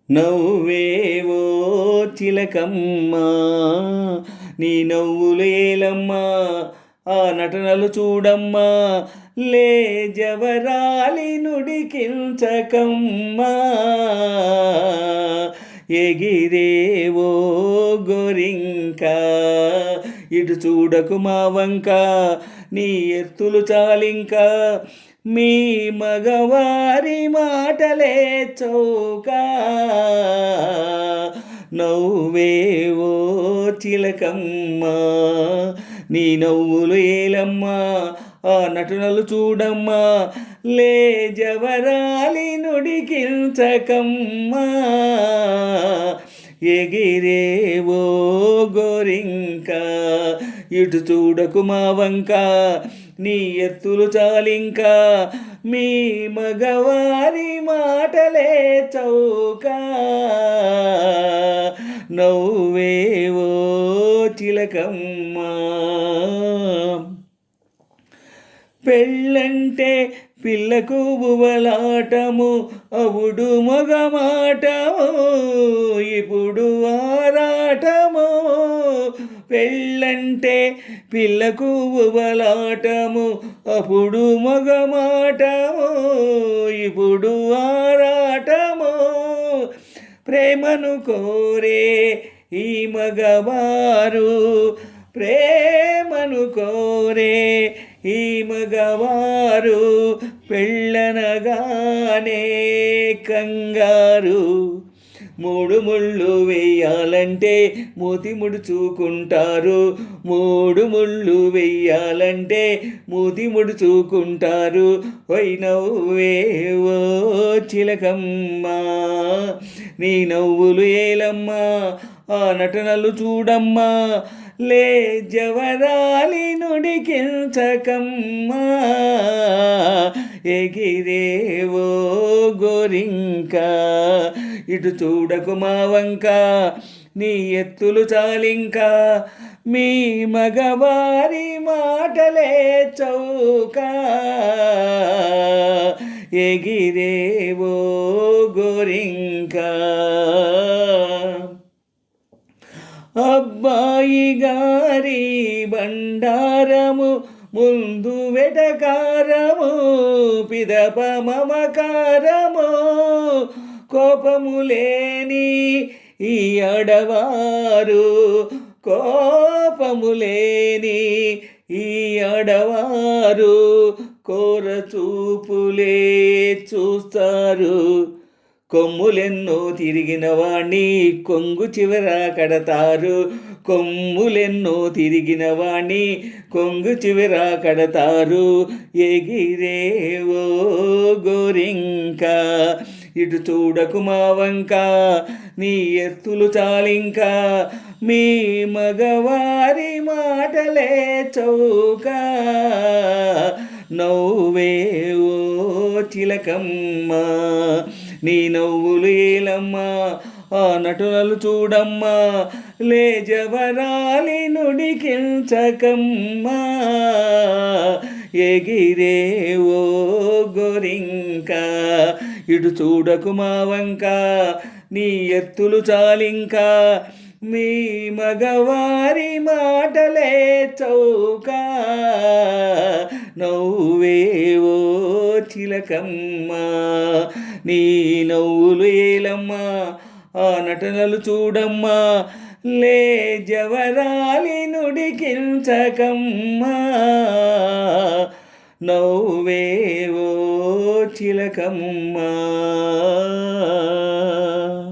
నవ్వేవో చిలకమ్మా నీ నవ్వులేలమ్మా ఆ నటనలు చూడమ్మా లే జవరాలి నుడికించకమ్మా ఎగిరేవో గోరింక ఇటు చూడకు మా వంక నీ ఎత్తులు చాలింక మీ మగవారి మాటలే చౌక నవ్వేవో చిలకమ్మా నీ నవ్వులు ఏలమ్మా ఆ నటనలు చూడమ్మా లే జవరాలి నుడికించకమ్మా ఎగిరేవో గోరింక ఇటు చూడకు మా వంక నీ ఎత్తులు చాలింక మీ మగవారి మాటలే చౌక నవ్వేవో చిలకమ్మా పెళ్ళంటే పిల్లకు బువలాటము అవుడు మగమాటము ఇప్పుడు ఆరాటము పెళ్ళంటే పిల్లకు బువలాటము అప్పుడు మగమాటము ఇప్పుడు ఆరాటము ప్రేమను కోరే ఈ మగవారు ప్రేమను కోరే ఈ మగవారు పెళ్ళనగానే కంగారు మూడు ముళ్ళు వేయాలంటే మూతి ముడుచుకుంటారు మూడు ముళ్ళు వేయాలంటే మూతి ముడుచుకుంటారు ఓయ్ నవ్వేవో చిలకమ్మా నీ నవ్వులు ఏలమ్మా ఆ నటనలు చూడమ్మా లే జవరాలి నుడికించకమ్మా ఎగిరేవో గోరింక ఇటు చూడకు మా వంక నీ ఎత్తులు చాలింక మీ మగవారి మాటలే చౌక ఎగిరేవో గోరింక అబ్బాయి గారి బండారము ముందు వెటకారము పిదప మమకారము కోపము లేని ఈ అడవారు కోపము లేని ఈ అడవారు కోర చూపులే చూస్తారు కొమ్ములెన్నో తిరిగిన వాణ్ణి కొంగు చివర కడతారు కొమ్ములెన్నో తిరిగిన వాణ్ణి కొంగు చివర కడతారు ఎగిరేవో గోరింక ఇటు చూడకు మా వంక నీ ఎత్తులు చాలింక మీ మగవారి మాటలే చౌక నవ్వేవో చిలకమ్మా నీ నవ్వులు ఏలమ్మా ఆ నటనలు చూడమ్మా లే జవరాలి నుడికించకమ్మా ఎగిరేవో గోరింక ఇటు చూడకు మా వంక నీ ఎత్తులు చాలింక మీ మగవారి మాటలే చౌక నవ్వేవో చిలకమ్మా నీ నవ్వులు ఏలమ్మా ఆ నటనలు చూడమ్మా లే జవరాలి నుడికించకమ్మా నవ్వేవో చిలకమ్మా